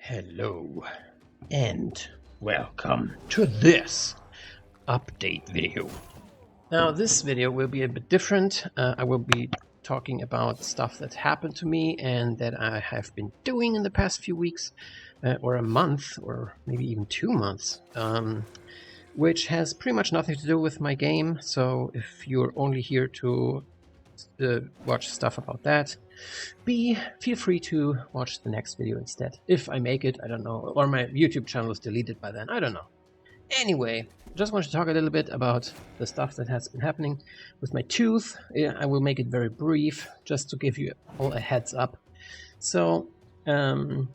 Hello and welcome to this update video. Now this video will be a bit different. I will be talking about stuff that happened to me and that I have been doing in the past few weeks or a month or maybe even 2 months, which has pretty much nothing to do with my game. So if you're only here to watch stuff about that, feel free to watch the next video instead. If I make it, I don't know, or my YouTube channel is deleted by then, I don't know. Anyway, just want to talk a little bit about the stuff that has been happening with my tooth. I will make it very brief, just to give you all a heads up. So, in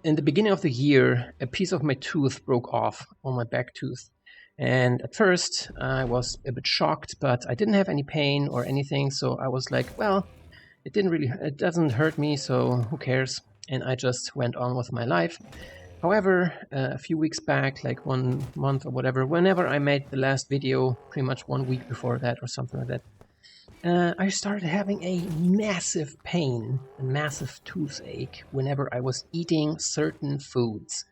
the beginning of the year, a piece of my tooth broke off on my back tooth. And at first, I was a bit shocked, but I didn't have any pain or anything, so I was like, well, it doesn't hurt me, so who cares? And I just went on with my life. However, a few weeks back, like 1 month or whatever, whenever I made the last video, pretty much 1 week before that or something like that, I started having a massive pain, a massive toothache whenever I was eating certain foods.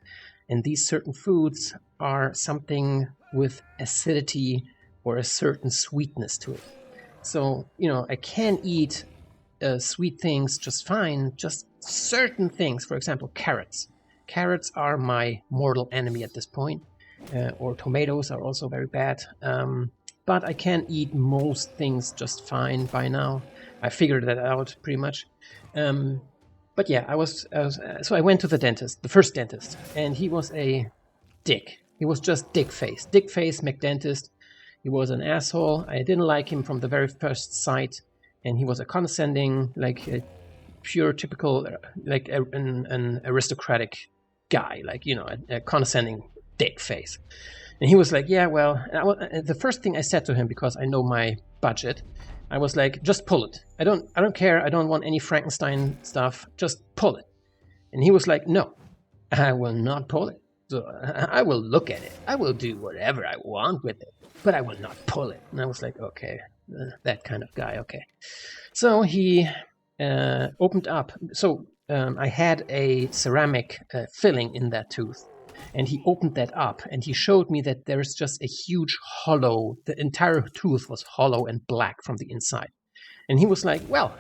And these certain foods are something with acidity or a certain sweetness to it. So, I can eat sweet things just fine, just certain things, for example, carrots. Carrots are my mortal enemy at this point, or tomatoes are also very bad. But I can eat most things just fine by now. I figured that out pretty much. But yeah, so I went to the dentist, the first dentist, and he was a dick. He was just dick face McDentist. He was an asshole. I didn't like him from the very first sight, and he was a condescending, like a pure typical, like an aristocratic guy, like a condescending dick face. And he was like, yeah, well, the first thing I said to him, because I know my budget, I was like, just pull it. I don't care. I don't want any Frankenstein stuff. Just pull it. And he was like, no, I will not pull it. So I will look at it. I will do whatever I want with it, but I will not pull it. And I was like, okay, that kind of guy. Okay. So he opened up. So I had a ceramic filling in that tooth. And he opened that up and he showed me that there is just a huge hollow. The entire tooth was hollow and black from the inside. And he was like, well,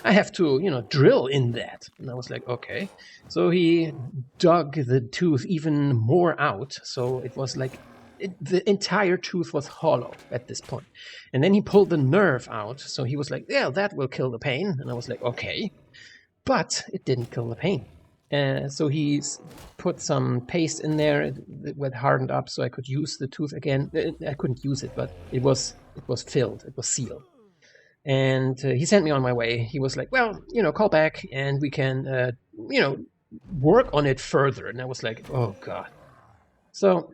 I have to, drill in that. And I was like, okay. So he dug the tooth even more out. So it was like the entire tooth was hollow at this point. And then he pulled the nerve out. So he was like, yeah, that will kill the pain. And I was like, okay. But it didn't kill the pain. So he put some paste in there. It hardened up, so I could use the tooth again. I couldn't use it, but it was filled. It was sealed. And he sent me on my way. He was like, well, call back and we can, work on it further. And I was like, oh, God. So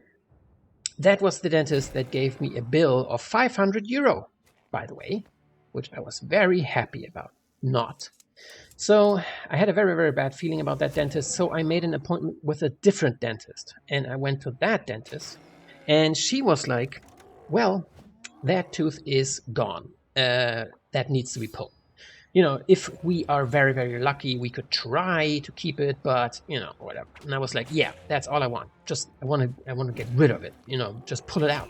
that was the dentist that gave me a bill of 500 euro, by the way, which I was very happy about. Not. So I had a very, very bad feeling about that dentist. So I made an appointment with a different dentist. And I went to that dentist. And she was like, well, that tooth is gone. That needs to be pulled. If we are very, very lucky, we could try to keep it, but, whatever. And I was like, yeah, that's all I want. I want to get rid of it. Just pull it out.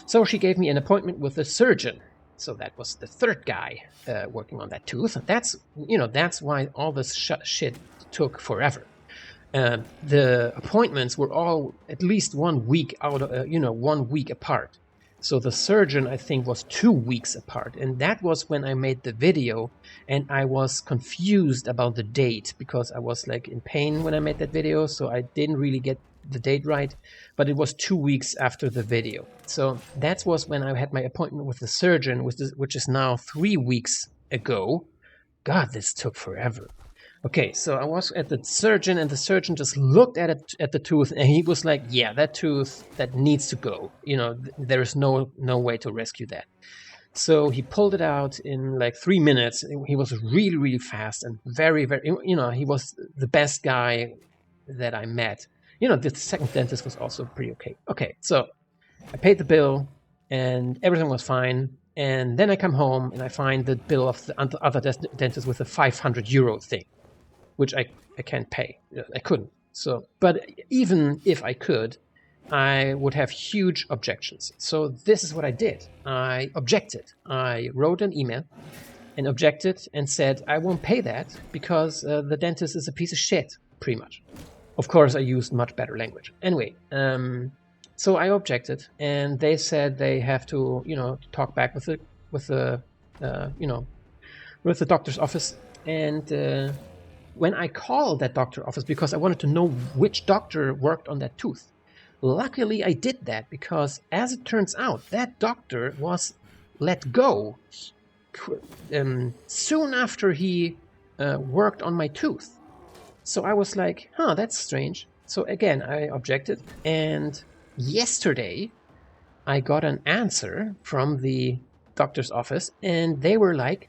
So she gave me an appointment with a surgeon. So that was the third guy working on that tooth. That's why all this shit took forever. The appointments were all at least 1 week out, 1 week apart. So the surgeon, I think, was 2 weeks apart. And that was when I made the video and I was confused about the date because I was like in pain when I made that video. So I didn't really get the date right, but it was 2 weeks after the video. So that was when I had my appointment with the surgeon, which is now 3 weeks ago. God, this took forever. Okay, so I was at the surgeon and the surgeon just looked at it, at the tooth, and he was like, yeah, that tooth, that needs to go. There is no way to rescue that. So he pulled it out in like 3 minutes. He was really, really fast and very, very, he was the best guy that I met. The second dentist was also pretty okay. Okay, so I paid the bill and everything was fine. And then I come home and I find the bill of the other dentist with the 500 euro thing. which I can't pay. I couldn't. So, but even if I could, I would have huge objections. So this is what I did. I objected. I wrote an email and objected and said, I won't pay that because the dentist is a piece of shit, pretty much. Of course, I used much better language. Anyway, so I objected, and they said they have to, talk back with the doctor's office. And when I called that doctor's office, because I wanted to know which doctor worked on that tooth, luckily I did that, because as it turns out, that doctor was let go soon after he worked on my tooth. So I was like, that's strange. So again, I objected, and yesterday I got an answer from the doctor's office, and they were like,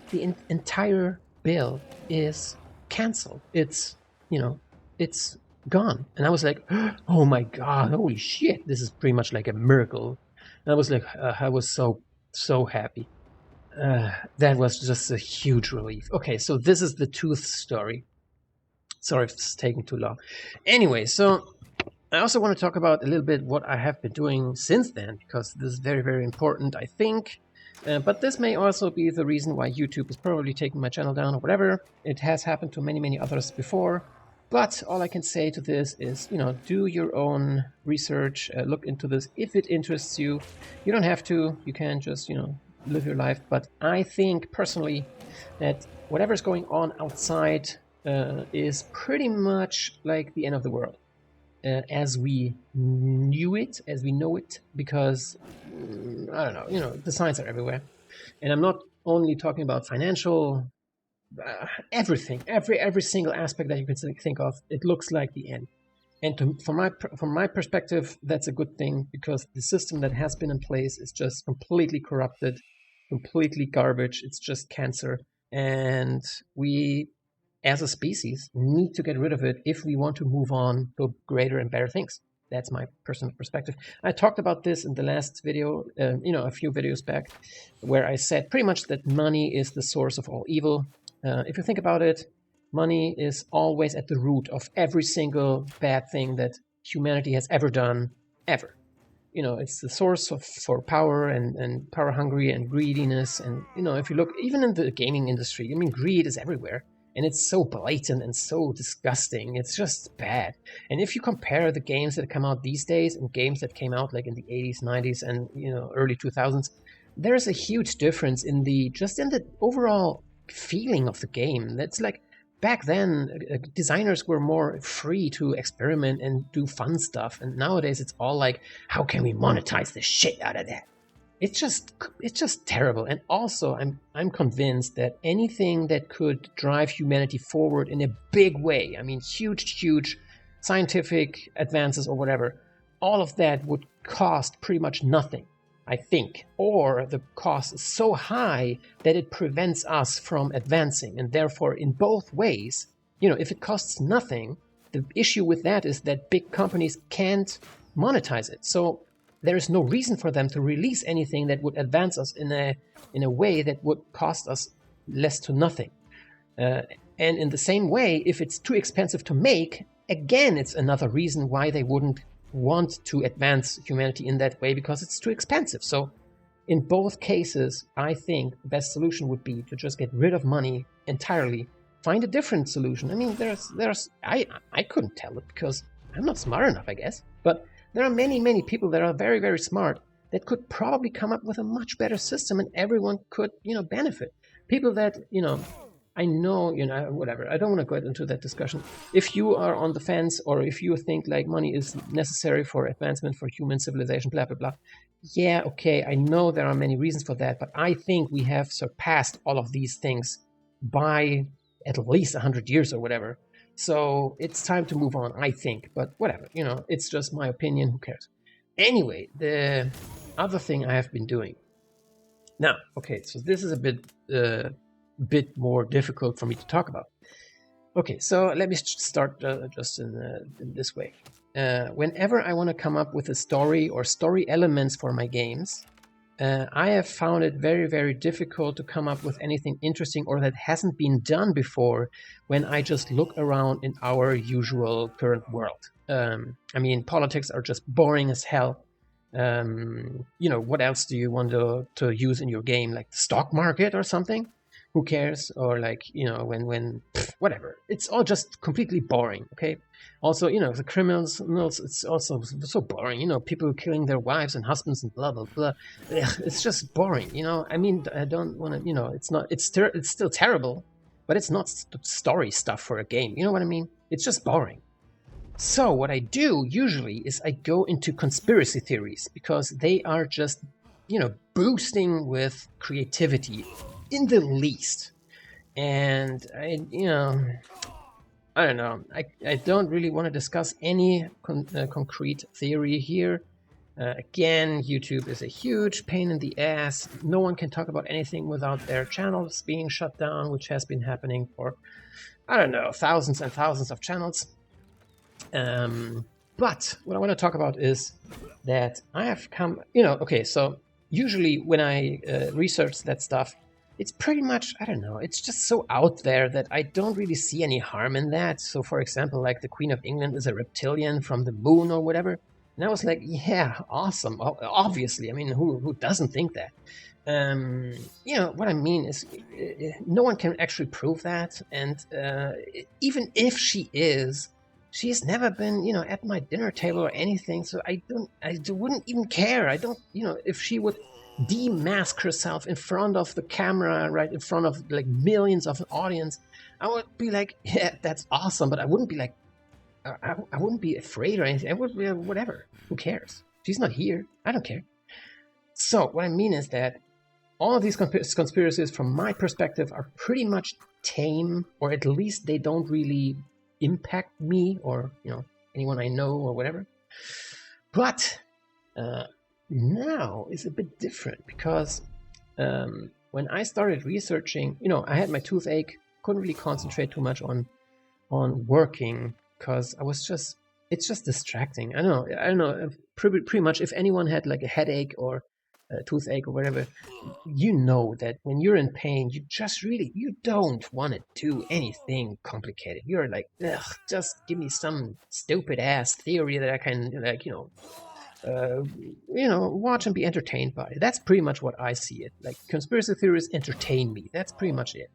the entire bill is canceled. It's gone. And I was like, oh my God, holy shit, this is pretty much like a miracle. And I was like, I was so happy. That was just a huge relief. Okay, so this is the tooth story. Sorry if it's taking too long. Anyway, so I also want to talk about a little bit what I have been doing since then, because this is very, very important, I think. But this may also be the reason why YouTube is probably taking my channel down or whatever. It has happened to many, many others before. But all I can say to this is, do your own research, look into this. If it interests you, you don't have to. You can just, live your life. But I think personally that whatever's going on outside is pretty much like the end of the world. As we knew it, as we know it, because, I don't know, the signs are everywhere. And I'm not only talking about financial, everything, every single aspect that you can think of, it looks like the end. And from my perspective, that's a good thing, because the system that has been in place is just completely corrupted, completely garbage. It's just cancer. And we, as a species, need to get rid of it if we want to move on to greater and better things. That's my personal perspective. I talked about this in the last video, a few videos back, where I said pretty much that money is the source of all evil. If you think about it, money is always at the root of every single bad thing that humanity has ever done, ever. It's the source for power and power hungry and greediness. And, if you look, even in the gaming industry, greed is everywhere. And it's so blatant and so disgusting. It's just bad. And if you compare the games that come out these days and games that came out like in the 80s, 90s, and early 2000s, there's a huge difference in the overall feeling of the game. That's like back then, designers were more free to experiment and do fun stuff. And nowadays it's all like, how can we monetize the shit out of that? It's just terrible. And also, I'm convinced that anything that could drive humanity forward in a big way, huge scientific advances or whatever, all of that would cost pretty much nothing, I think. Or the cost is so high that it prevents us from advancing. And therefore, in both ways, if it costs nothing, the issue with that is that big companies can't monetize it. So there is no reason for them to release anything that would advance us in a way that would cost us less to nothing. And in the same way, if it's too expensive to make, again, it's another reason why they wouldn't want to advance humanity in that way, because it's too expensive. So in both cases, I think the best solution would be to just get rid of money entirely, find a different solution. I couldn't tell it because I'm not smart enough, I guess. But there are many, many people that are very, very smart that could probably come up with a much better system, and everyone could, benefit. People that, I know, whatever. I don't want to go into that discussion. If you are on the fence, or if you think like money is necessary for advancement, for human civilization, blah, blah, blah. Yeah, okay, I know there are many reasons for that, but I think we have surpassed all of these things by at least 100 years or whatever. So it's time to move on, I think. But whatever, it's just my opinion. Who cares? Anyway, the other thing I have been doing. Now, okay, so this is a bit more difficult for me to talk about. Okay, so let me start just in this way. Whenever I want to come up with a story or story elements for my games, I have found it very, very difficult to come up with anything interesting or that hasn't been done before when I just look around in our usual current world. I mean, politics are just boring as hell. What else do you want to use in your game? Like the stock market or something? Who cares? Or like, whatever. It's all just completely boring, okay? Also, the criminals, it's also so boring. People killing their wives and husbands and blah, blah, blah. Ugh, it's just boring, I mean, I don't want to, it's still terrible, but it's not story stuff for a game. You know what I mean? It's just boring. So what I do usually is I go into conspiracy theories because they are just, boosting with creativity in the least. And I don't know. I don't really want to discuss any concrete theory here. Again, YouTube is a huge pain in the ass. No one can talk about anything without their channels being shut down, which has been happening for, I don't know, thousands and thousands of channels. But what I want to talk about is that I have come, okay, so usually when I research that stuff, it's pretty much, I don't know, it's just so out there that I don't really see any harm in that. So, for example, like the Queen of England is a reptilian from the moon or whatever. And I was like, yeah, awesome. Obviously, I mean, who doesn't think that? What I mean is no one can actually prove that. And even if she is, she's never been, at my dinner table or anything. So I wouldn't even care. I don't, if she would demask herself in front of the camera, right in front of like millions of an audience, I would be like, yeah, that's awesome. But I wouldn't be like, I wouldn't be afraid or anything. I would be whatever. Who cares? She's not here. I don't care. So what I mean is that all of these conspiracies, from my perspective, are pretty much tame, or at least they don't really impact me or anyone I know or whatever. But now is a bit different because when I started researching, I had my toothache, couldn't really concentrate too much on working because it's just distracting. I don't know. Pretty much, if anyone had like a headache or a toothache or whatever, that when you're in pain, you don't want to do anything complicated. You're like, ugh, just give me some stupid ass theory that I can watch and be entertained by. That's pretty much what I see it. Like, conspiracy theories entertain me. That's pretty much it.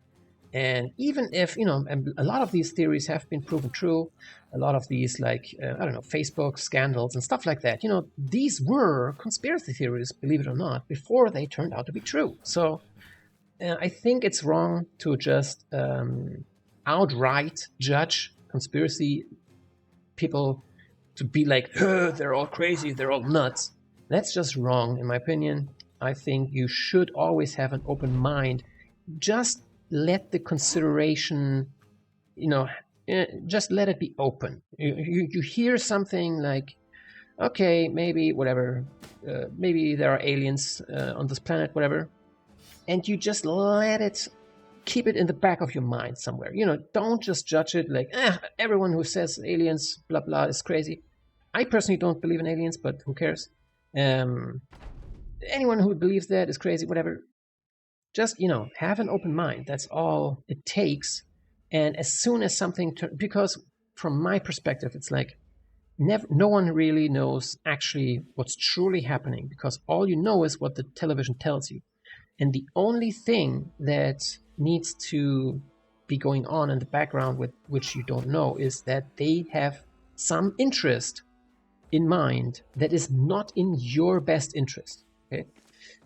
And even if, a lot of these theories have been proven true, a lot of these, Facebook scandals and stuff like that, these were conspiracy theories, believe it or not, before they turned out to be true. So I think it's wrong to just outright judge conspiracy people to be like, they're all crazy, they're all nuts. That's just wrong, in my opinion. I think you should always have an open mind. Just let the consideration, just let it be open. You hear something like, okay, maybe whatever, maybe there are aliens on this planet, whatever, and you just keep it in the back of your mind somewhere. Don't just judge it like, everyone who says aliens, blah, blah, is crazy. I personally don't believe in aliens, but who cares? Anyone who believes that is crazy, whatever. Just, have an open mind. That's all it takes. And as soon as something, because from my perspective, it's like, no one really knows actually what's truly happening, because all you know is what the television tells you. And the only thing that needs to be going on in the background with which you don't know is that they have some interest in mind that is not in your best interest. Okay?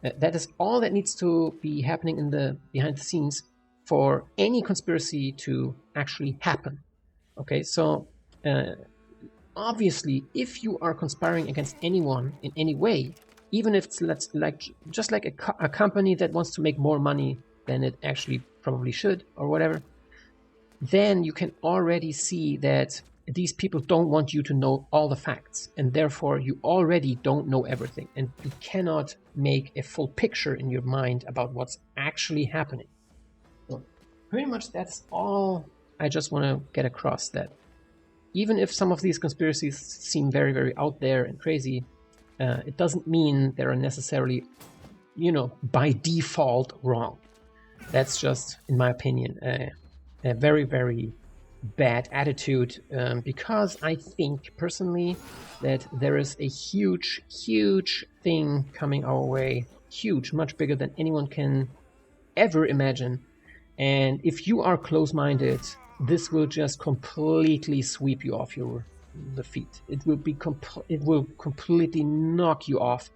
That is all that needs to be happening in the behind the scenes for any conspiracy to actually happen. Okay, so obviously, if you are conspiring against anyone in any way, even if it's just like a company that wants to make more money than it actually probably should or whatever, then you can already see that these people don't want you to know all the facts, and therefore you already don't know everything, and you cannot make a full picture in your mind about what's actually happening. So pretty much that's all I just want to get across, that even if some of these conspiracies seem very, very out there and crazy, it doesn't mean there are necessarily by default wrong. That's just, in my opinion, a very, very bad attitude, because I think personally that there is a huge, huge thing coming our way, huge, much bigger than anyone can ever imagine. And if you are close-minded, this will just completely sweep you off the feet. It will completely knock you off,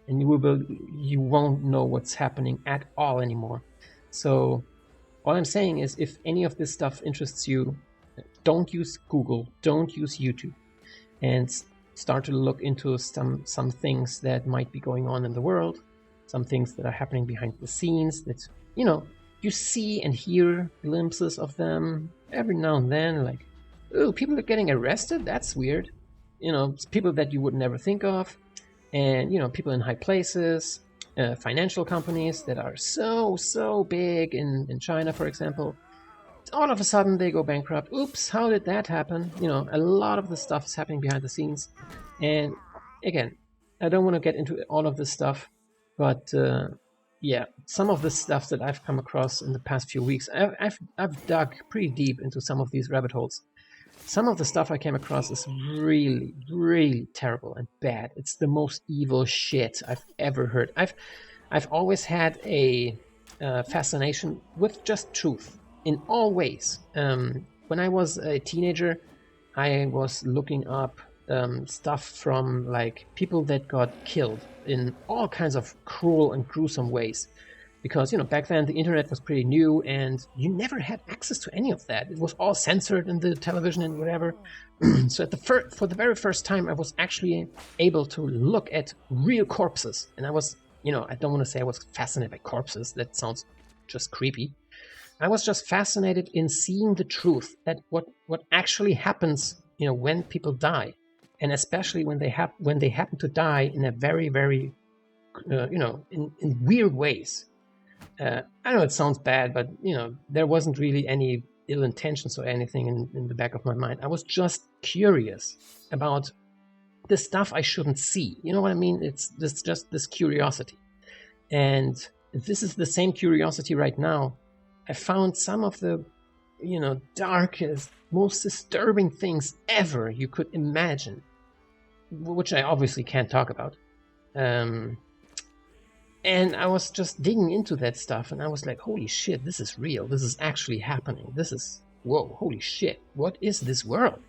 and you won't know what's happening at all anymore. So all I'm saying is, if any of this stuff interests you, don't use Google, don't use YouTube, and start to look into some things that might be going on in the world, some things that are happening behind the scenes that, you see and hear glimpses of them every now and then, like, oh, people are getting arrested? That's weird. It's people that you would never think of, and, people in high places, financial companies that are so big in China, for example. All of a sudden they go bankrupt. Oops, how did that happen? A lot of the stuff is happening behind the scenes. And again, I don't want to get into all of this stuff, but yeah, some of the stuff that I've come across in the past few weeks, I've dug pretty deep into some of these rabbit holes. Some of the stuff I came across is really, really terrible and bad. It's the most evil shit I've ever heard. I've always had a fascination with just truth in all ways. When I was a teenager, I was looking up stuff from like people that got killed in all kinds of cruel and gruesome ways. Because, back then the internet was pretty new and you never had access to any of that. It was all censored in the television and whatever. So for the very first time, I was actually able to look at real corpses. And I was, I don't want to say I was fascinated by corpses. That sounds just creepy. I was just fascinated in seeing the truth, that what actually happens, when people die. And especially when they happen to die in a very, very, in weird ways. I know it sounds bad, but there wasn't really any ill intentions or anything in the back of my mind. I was just curious about the stuff I shouldn't see. You know what I mean? It's just this curiosity. And this is the same curiosity right now. I found some of the, darkest, most disturbing things ever you could imagine, which I obviously can't talk about. And I was just digging into that stuff, and I was like, holy shit, this is real. This is actually happening. Whoa, holy shit. What is this world?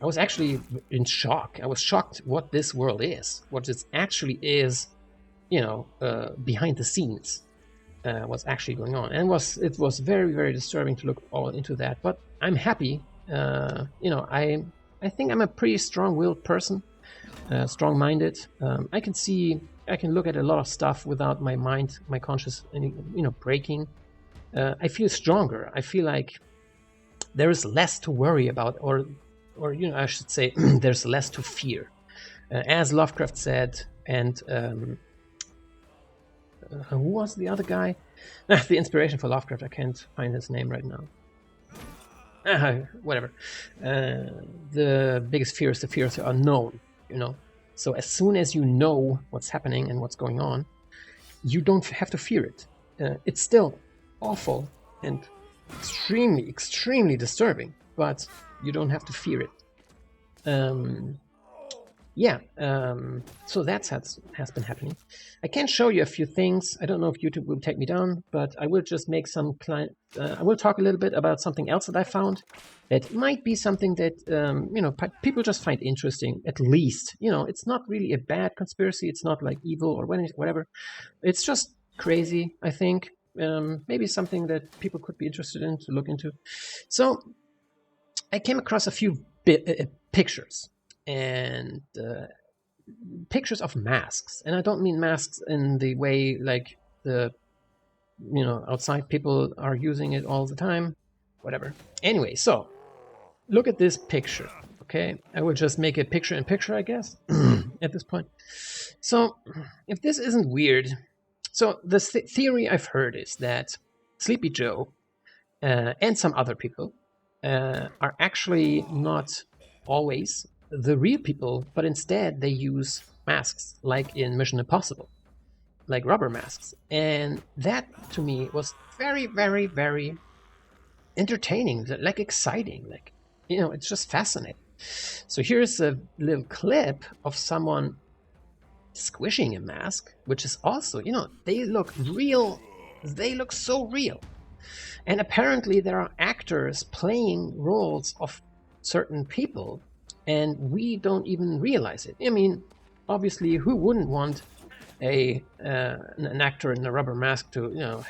I was actually in shock. I was shocked what this world is. What it actually is, behind the scenes, what's actually going on. And it was very, very disturbing to look all into that. But I'm happy. I think I'm a pretty strong-willed person, strong-minded. I can look at a lot of stuff without my mind, my conscious, breaking. I feel stronger. I feel like there is less to worry about, or I should say, there's less to fear. As Lovecraft said, and who was the other guy? The inspiration for Lovecraft, I can't find his name right now. Whatever. The biggest fear is the fear of the unknown, So as soon as you know what's happening and what's going on, you don't have to fear it. It's still awful and extremely, extremely disturbing, but you don't have to fear it. So that has been happening. I can show you a few things. I don't know if YouTube will take me down, but I will just make I will talk a little bit about something else that I found that might be something that, people just find interesting, at least. It's not really a bad conspiracy. It's not like evil or whatever. It's just crazy, I think. Maybe something that people could be interested in to look into. So I came across a few pictures. And pictures of masks. And I don't mean masks in the way like the, outside people are using it all the time. Whatever. Anyway, so look at this picture. Okay, I will just make a picture-in-picture, I guess, at this point. So if this isn't weird, so the theory I've heard is that Sleepy Joe and some other people are actually not always the real people, but instead they use masks, like in Mission Impossible. like rubber masks. And that to me was very, very, very entertaining, like exciting, like, you know, it's just fascinating. So here's a little clip of someone squishing a mask, which is also, you know, they look real, they look so real. And apparently there are actors playing roles of certain people, and we don't even realize it. I mean, obviously, who wouldn't want an actor in a rubber mask to, you know,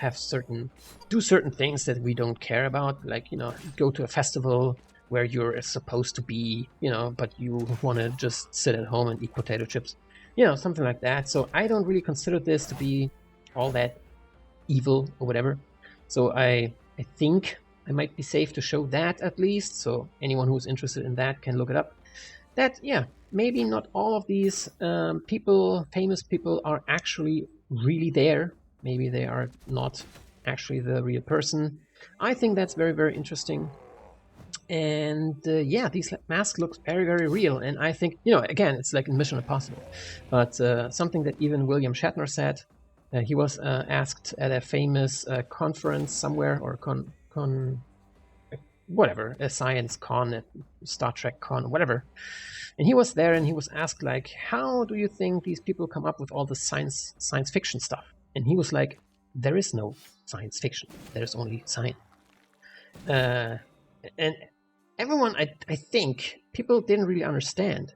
do certain things that we don't care about, like, you know, go to a festival where you're supposed to be, you know, but you want to just sit at home and eat potato chips, you know, something like that. So I don't really consider this to be all that evil or whatever. So I think I might be safe to show that at least. So anyone who's interested in that can look it up. That, yeah, maybe not all of these famous people are actually really there. Maybe they are not actually the real person. I think that's very, very interesting. And yeah, these masks look very, very real. And I think, you know, again, it's like in Mission Impossible. But something that even William Shatner said, he was asked at a famous conference somewhere, or whatever, a science con, a Star Trek con, whatever. And he was there and he was asked, like, how do you think these people come up with all the science fiction stuff? And he was like, there is no science fiction. There's only science. And everyone, I think, people didn't really understand.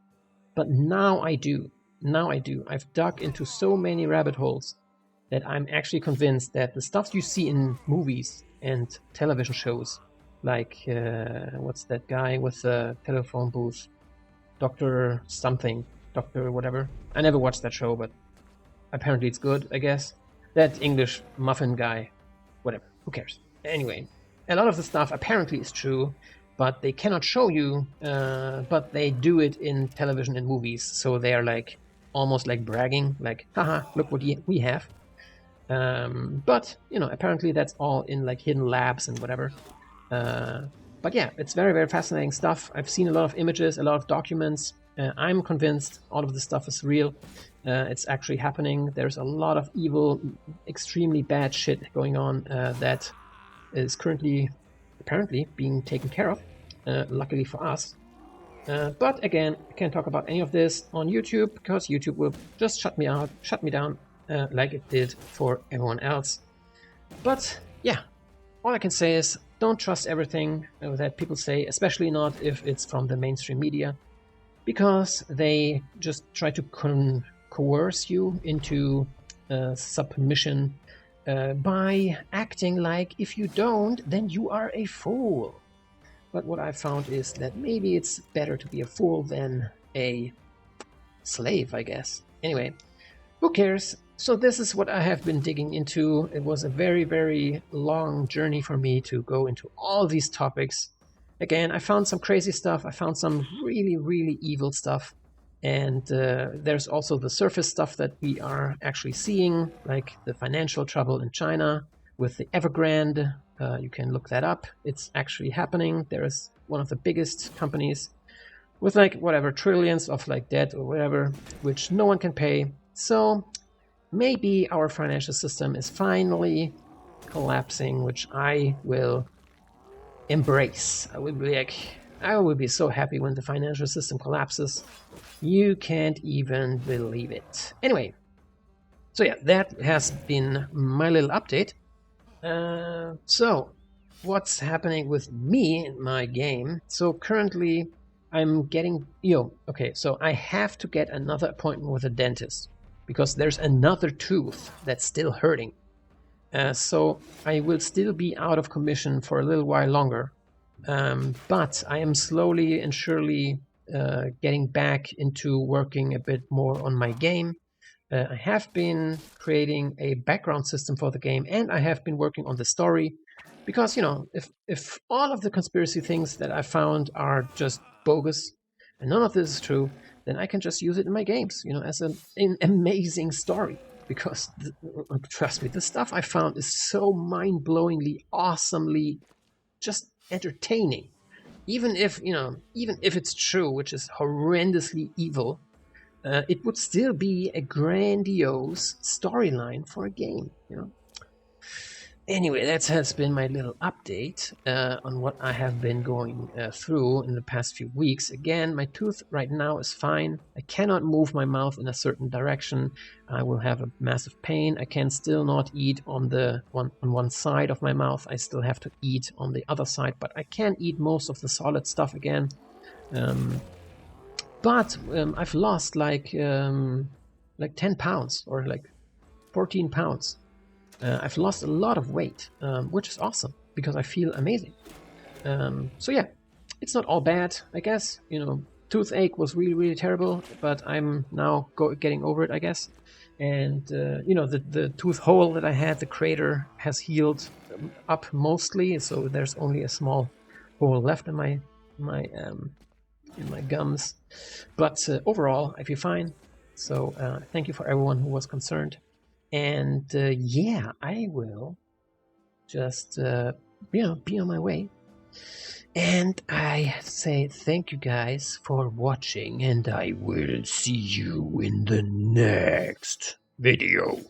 But now I do. Now I do. I've dug into so many rabbit holes that I'm actually convinced that the stuff you see in movies and television shows, like, what's that guy with the telephone booth? Dr. something. Dr. whatever. I never watched that show, but apparently it's good, I guess. That English muffin guy. Whatever. Who cares? Anyway, a lot of the stuff apparently is true, but they cannot show you, but they do it in television and movies. So they are like, almost like bragging, like, haha, look what we have. But, you know, apparently that's all in like hidden labs and whatever. But yeah, it's very, very fascinating stuff. I've seen a lot of images, a lot of documents. I'm convinced all of this stuff is real. It's actually happening. There's a lot of evil, extremely bad shit going on that is currently, apparently, being taken care of, luckily for us. But again, I can't talk about any of this on YouTube because YouTube will just shut me down, like it did for everyone else. But yeah, all I can say is don't trust everything that people say, especially not if it's from the mainstream media, because they just try to coerce you into submission by acting like if you don't, then you are a fool. But what I found is that maybe it's better to be a fool than a slave, I guess. Anyway, who cares? So this is what I have been digging into. It was a very, very long journey for me to go into all these topics. Again, I found some crazy stuff. I found some really, really evil stuff. And there's also the surface stuff that we are actually seeing, like the financial trouble in China with the Evergrande. You can look that up. It's actually happening. There is one of the biggest companies with like whatever trillions of like debt or whatever, which no one can pay. So maybe our financial system is finally collapsing, which I will embrace. I will be so happy when the financial system collapses. You can't even believe it. Anyway, so yeah, that has been my little update. So what's happening with me in my game? So currently I'm getting, okay, so I have to get another appointment with a dentist because there's another tooth that's still hurting. So I will still be out of commission for a little while longer. But I am slowly and surely getting back into working a bit more on my game. I have been creating a background system for the game, and I have been working on the story. Because, if all of the conspiracy things that I found are just bogus, and none of this is true, then I can just use it in my games, as an amazing story. Because, trust me, the stuff I found is so mind-blowingly, awesomely, just entertaining. Even if it's true, which is horrendously evil, it would still be a grandiose storyline for a game, you know. Anyway, that has been my little update on what I have been going through in the past few weeks. Again, my tooth right now is fine. I cannot move my mouth in a certain direction. I will have a massive pain. I can still not eat on one side of my mouth. I still have to eat on the other side, but I can eat most of the solid stuff again. But I've lost like 10 pounds or like 14 pounds. I've lost a lot of weight, which is awesome because I feel amazing. So yeah, it's not all bad, I guess. You know, toothache was really, really terrible, but I'm now getting over it, I guess. And you know, the tooth hole that I had, the crater, has healed up mostly, so there's only a small hole left in my gums. But overall, I feel fine. So thank you for everyone who was concerned. And yeah, I will just be on my way. And I say thank you guys for watching, and I will see you in the next video.